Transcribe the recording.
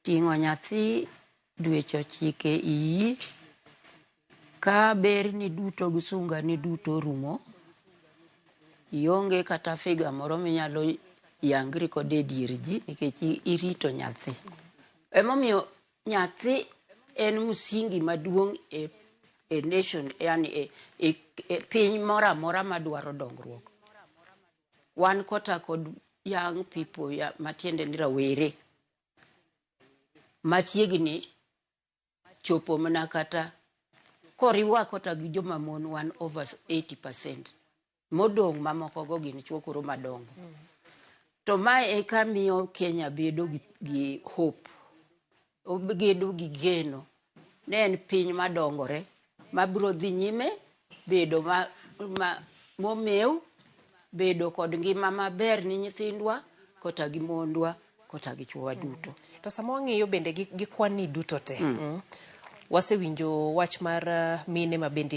ting'o nyathi dweche 9 iyi ka ber ni duto gi sunga ni duto rumo ionge kata figa moro minyalo yangri kode dier ji nikech irito nyathi. Emomiyo nyathi en musingi maduong' e nation, yani e piny mora mora madwaro dongruok. Wan kota kod young people matiende ni rawere machiegni chopo mana kata koriwa kota gi joma mon wan over 80%. Modong' mamoko go gin chuokoro madongo. To mae e kamiyo Kenya bedo gi hope. Obedo gi geno. Ne en piny madongore mabiro dhi nyime bedo momew, bedo kod ngima maber ni nyithindwa kota gi mondwa kota gi chuowa duto. To sama wang'iyo bende gi kwan ni duto te. Wasewinjo wach mar mine ma bende